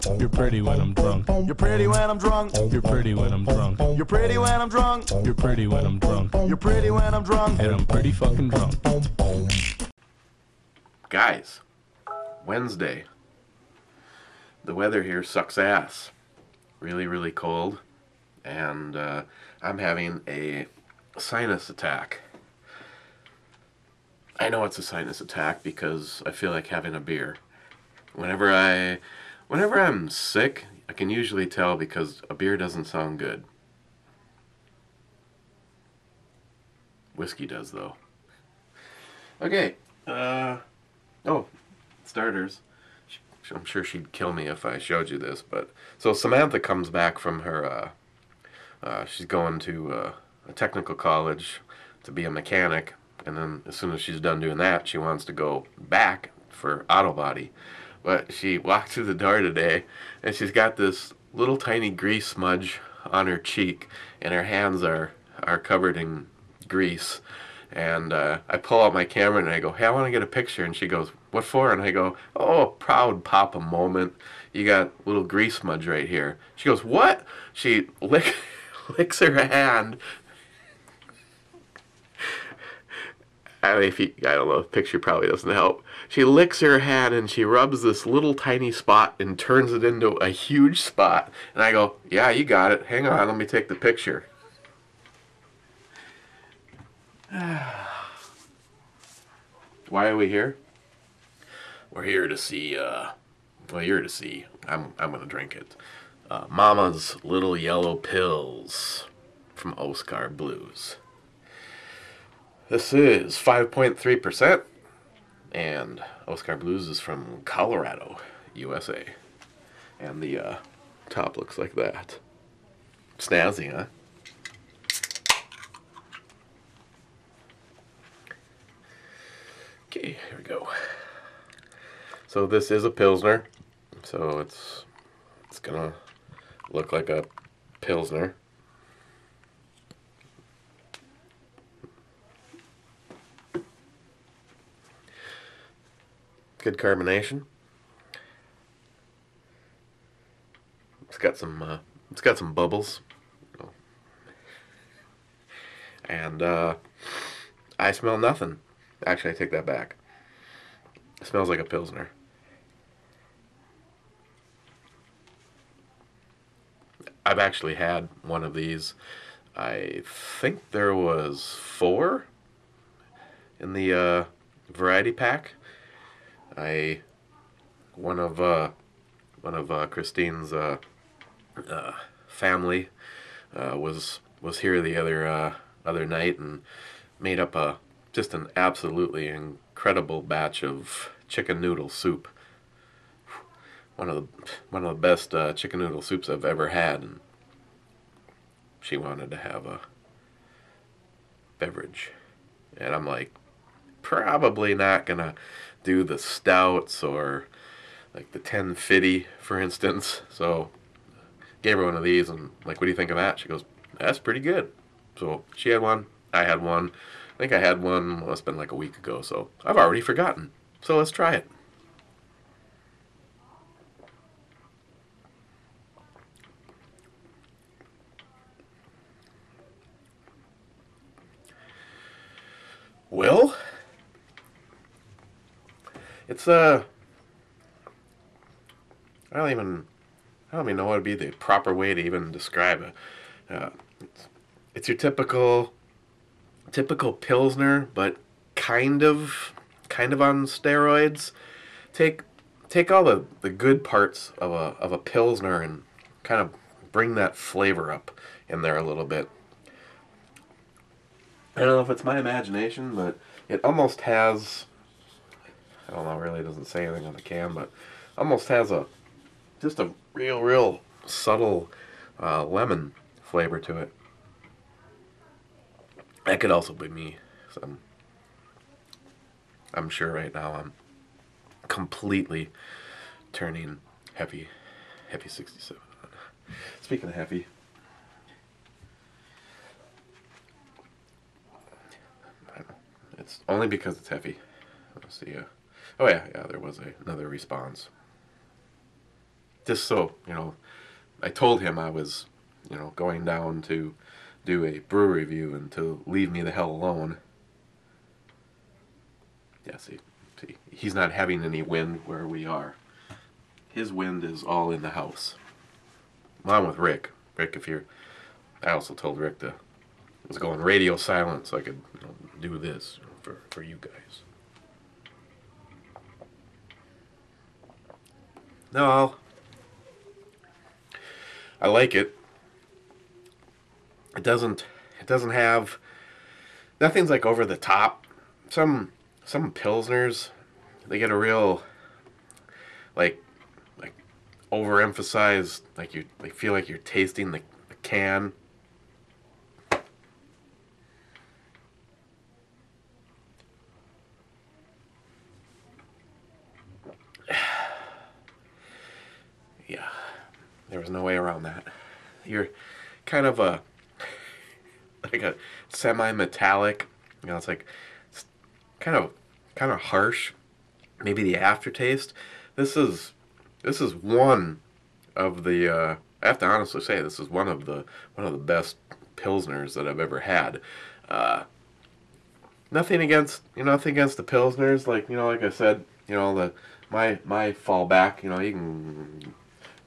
You're pretty when I'm drunk. You're pretty when I'm drunk. You're pretty when I'm drunk. You're pretty when I'm drunk. You're pretty when I'm drunk. You're pretty when I'm drunk. And I'm pretty fucking drunk. Guys, Wednesday. The weather here sucks ass. Really, really cold. And I'm having a sinus attack. I know it's a sinus attack because I feel like having a beer. Whenever I'm sick, I can usually tell because a beer doesn't sound good. Whiskey does, though. Okay. Oh, starters. I'm sure she'd kill me if I showed you this, but so Samantha comes back from her. She's going to a technical college to be a mechanic, and then as soon as she's done doing that, she wants to go back for auto body. But she walked through the door today, and she's got this little tiny grease smudge on her cheek, and her hands are covered in grease. And I pull out my camera and I go, hey, I want to get a picture. And she goes, what for? And I go, oh, proud papa moment. You got a little grease smudge right here. She goes, what? She licks her hand. I mean, I don't know, the picture probably doesn't help. She licks her hand and she rubs this little tiny spot and turns it into a huge spot. And I go, yeah, you got it. Hang on, let me take the picture. Why are we here? We're here to see, well, you're to see, I'm gonna drink it. Mama's Little Yellow Pills from Oskar Blues. This is 5.3%, and Oskar Blues is from Colorado, USA. And the top looks like that. Snazzy, huh? Okay, here we go. So this is a Pilsner, so it's gonna look like a Pilsner. Good carbonation. It's got some bubbles. And I smell nothing. Actually, I take that back. It smells like a Pilsner. I've actually had one of these. I think there was 4 in the variety pack. One of Christine's family was here the other night and made up just an absolutely incredible batch of chicken noodle soup. One of the best chicken noodle soups I've ever had, and she wanted to have a beverage, and I'm like, probably not gonna do the stouts or like the 1050, for instance. So gave her one of these and like, what do you think of that? She goes, that's pretty good. So she had one, I had one. I think I had one, well, it's been like a week ago, so I've already forgotten. So let's try it. Well, it's I don't even know what would be the proper way to even describe it. It's your typical Pilsner, but kind of on steroids. Take all the good parts of a Pilsner and kind of bring that flavor up in there a little bit. I don't know if it's my imagination, but it almost has, I don't know, it really doesn't say anything on the can, but almost has just a real subtle lemon flavor to it. That could also be me. So I'm sure right now I'm completely turning heavy 67. Speaking of heavy, it's only because it's heavy. Let's see. Oh yeah, there was another response. just so, I told him I was, going down to do a brew review and to leave me the hell alone. Yeah, see, he's not having any wind where we are. His wind is all in the house. Well, I'm with Rick. Rick, I also told Rick to, I was going radio silent so I could do this for you guys. No, I like it. It doesn't have, nothing's like over the top. Some Pilsners, they get a real, like overemphasized, like you feel like you're tasting the can. Yeah, there was no way around that. You're kind of like a semi-metallic, it's like it's kind of harsh. Maybe the aftertaste. This is one of the I have to honestly say this is one of the best Pilsners that I've ever had. Nothing against the Pilsners, like I said, my fallback, you can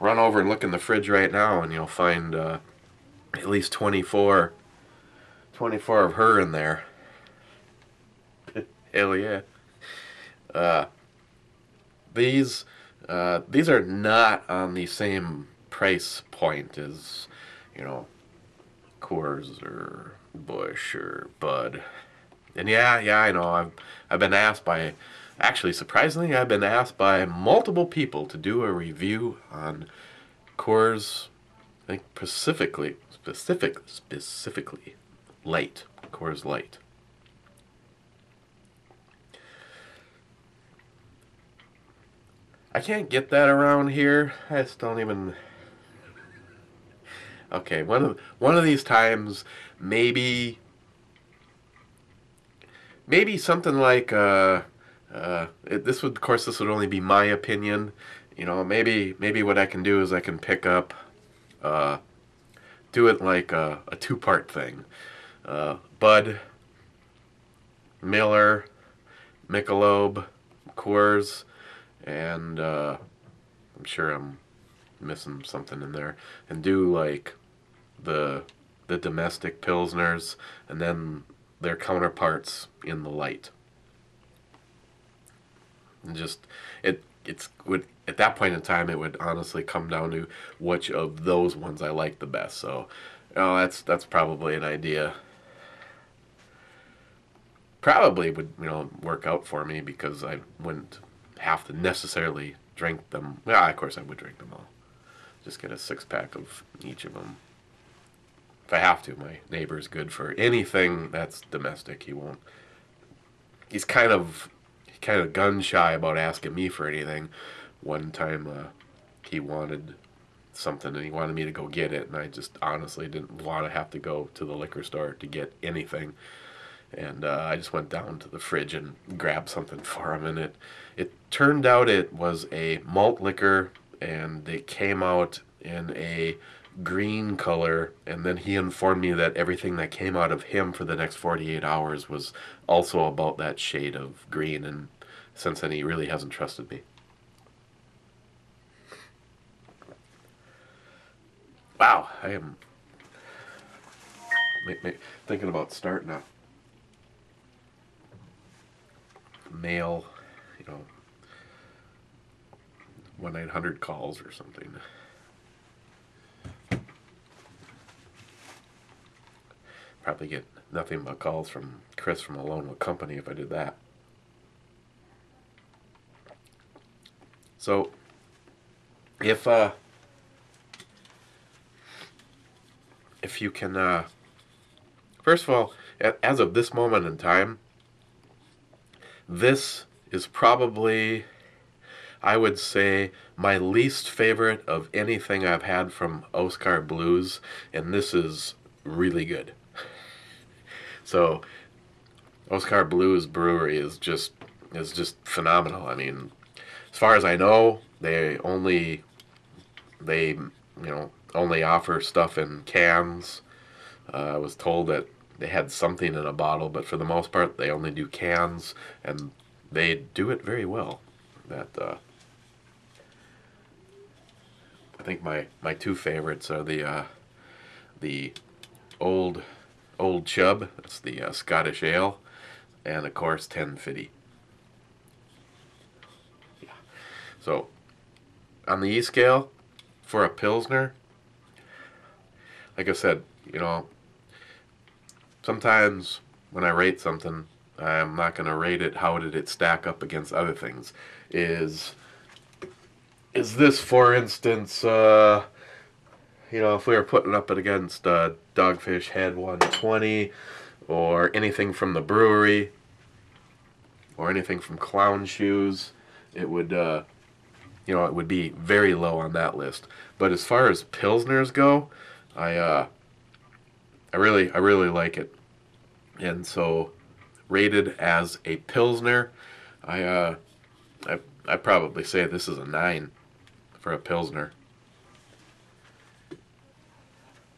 run over and look in the fridge right now and you'll find at least 24 of her in there. Hell yeah. These are not on the same price point as, Coors or Busch or Bud. And yeah, I know. I've been asked by, actually surprisingly, I've been asked by multiple people to do a review on Coors, I think specifically Light, Coors Light. I can't get that around here. I just don't even. Okay, one of these times, maybe something like this would only be my opinion. Maybe what I can do is I can pick up, do it like a two-part thing. Bud, Miller, Michelob, Coors, and I'm sure I'm missing something in there, and do like the domestic Pilsners and then their counterparts in the light. And just would at that point in time it would honestly come down to which of those ones I like the best. So that's probably an idea. Probably would work out for me because I wouldn't have to necessarily drink them. Well, of course I would drink them all. Just get a 6-pack of each of them. If I have to. My neighbor's good for anything that's domestic. He's kind of gun shy about asking me for anything. One time he wanted something and he wanted me to go get it, and I just honestly didn't want to have to go to the liquor store to get anything. And I just went down to the fridge and grabbed something for him, and it turned out it was a malt liquor, and it came out in a green color, and then he informed me that everything that came out of him for the next 48 hours was also about that shade of green, and since then he really hasn't trusted me. Wow, I am thinking about starting a mail, 1-800 calls or something. Probably get nothing but calls from Chris from Alone with Company if I did that. So, if you can, first of all, as of this moment in time, this is probably, I would say, my least favorite of anything I've had from Oskar Blues, and this is really good. So, Oskar Blues Brewery is just phenomenal. I mean, as far as I know, they only they, only offer stuff in cans. I was told that they had something in a bottle, but for the most part, they only do cans, and they do it very well. That I think my two favorites are the old Chub. That's the Scottish ale, and of course 1050. Yeah. So on the E scale for a Pilsner, like I said, sometimes when I rate something, I'm not going to rate it how did it stack up against other things. Is this, for instance, if we were putting up it against Dogfish Head 120 or anything from the brewery or anything from Clown Shoes, it would it would be very low on that list. But as far as Pilsners go, I really like it. And so rated as a Pilsner, I probably say this is a 9 for a Pilsner.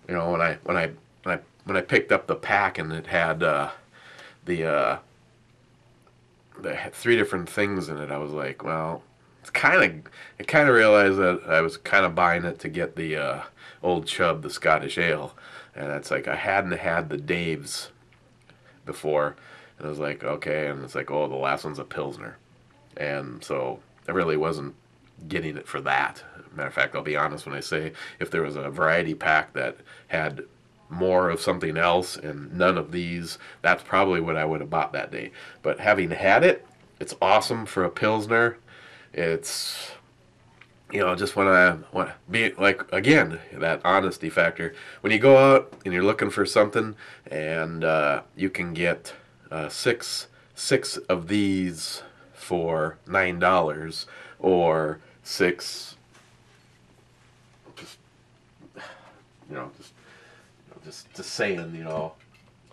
When I picked up the pack and it had the had 3 different things in it, I was like, well, I kind of realized that I was kind of buying it to get the old Chub, the Scottish ale, and it's like I hadn't had the Dave's before, and I was like, okay, and it's like, oh, the last one's a Pilsner, and so I really wasn't getting it for that. Matter of fact, I'll be honest when I say if there was a variety pack that had more of something else and none of these, that's probably what I would have bought that day. But having had it, it's awesome for a Pilsner. It's, just when I want to be, like, again, that honesty factor. When you go out and you're looking for something and you can get six of these for $9 or 6, just saying,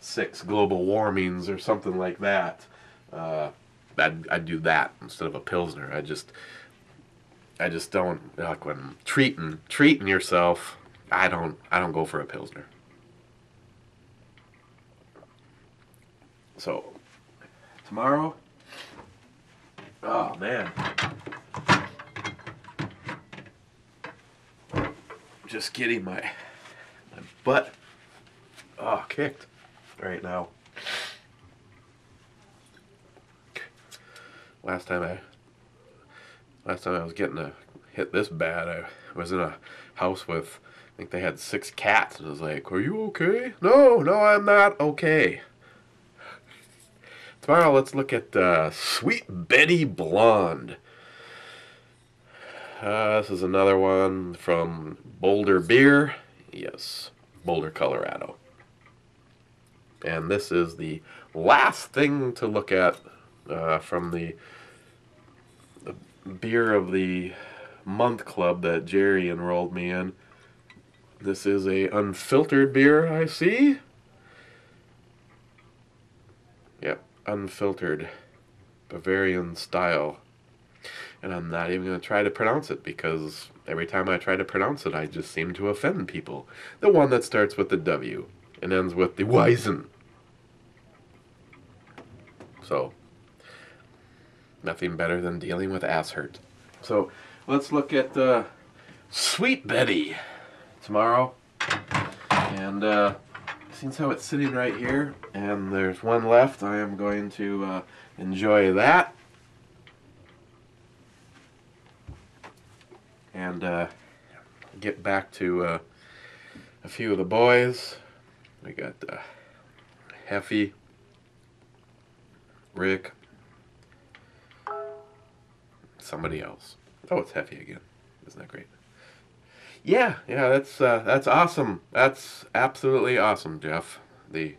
6 global warmings or something like that, I'd do that instead of a Pilsner. I just don't, like, when treating yourself, I don't go for a Pilsner. So tomorrow, oh man, just getting my butt kicked right now. Last time I was getting hit this bad, I was in a house with, I think they had 6 cats, and I was like, are you okay? No, I'm not okay. Tomorrow, let's look at Sweet Betty Blonde. This is another one from Boulder Beer. Yes, Boulder, Colorado. And this is the last thing to look at from the beer of the month club that Jerry enrolled me in. This is a unfiltered beer, I see. Yep, unfiltered Bavarian style. And I'm not even going to try to pronounce it because every time I try to pronounce it, I just seem to offend people. The one that starts with the W and ends with the Weizen. So, nothing better than dealing with ass hurt. So, let's look at Sweet Betty tomorrow. And since how it's sitting right here, and there's one left, I am going to enjoy that. And get back to a few of the boys. We got Heffy, Rick, somebody else. Oh, it's Heffy again. Isn't that great? Yeah, that's awesome. That's absolutely awesome, Jeff. I'm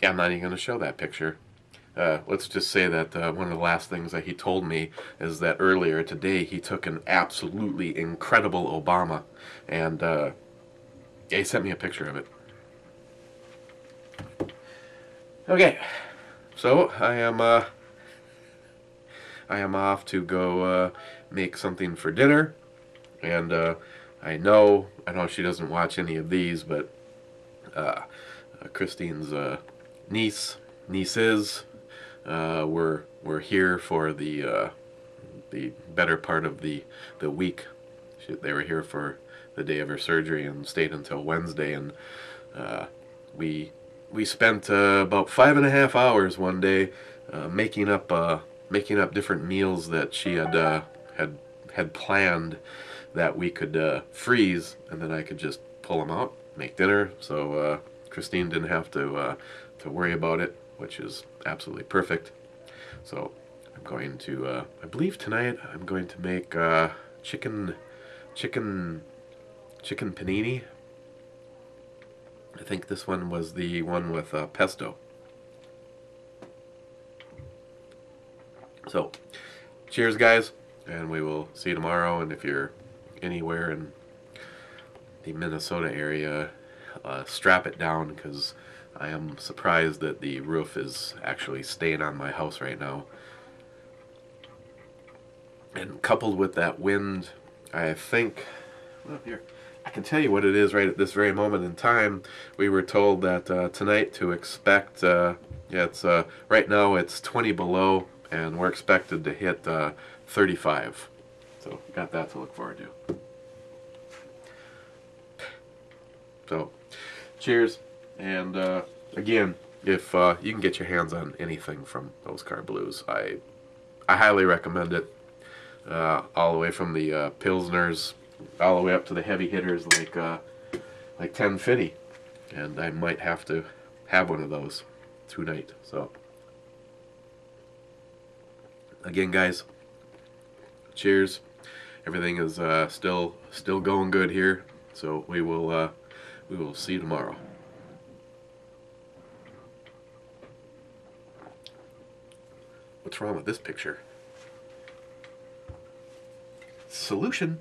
not even going to show that picture. Let's just say that one of the last things that he told me is that earlier today he took an absolutely incredible Obama, and he sent me a picture of it. Okay, so I am off to go make something for dinner. And I know she doesn't watch any of these, but Christine's nieces were here for the better part of the week. They were here for the day of her surgery and stayed until Wednesday, and we spent about 5.5 hours one day making up different meals that she had planned that we could freeze, and then I could just pull them out, make dinner. So Christine didn't have to worry about it, which is absolutely perfect. So I'm going to, I believe tonight I'm going to make chicken panini. I think this one was the one with pesto. So, cheers guys, and we will see you tomorrow. And if you're anywhere in the Minnesota area, strap it down, because I am surprised that the roof is actually staying on my house right now. And coupled with that wind, I think, well, here, I can tell you what it is right at this very moment in time. We were told that tonight to expect, it's right now it's 20 below, and we're expected to hit 35. So got that to look forward to. So, cheers, and again, if you can get your hands on anything from Oskar Blues, I highly recommend it. All the way from the Pilsners, all the way up to the heavy hitters like 1050, and I might have to have one of those tonight. So, again, guys, cheers. Everything is still going good here. So we will see you tomorrow. What's wrong with this picture? Solution.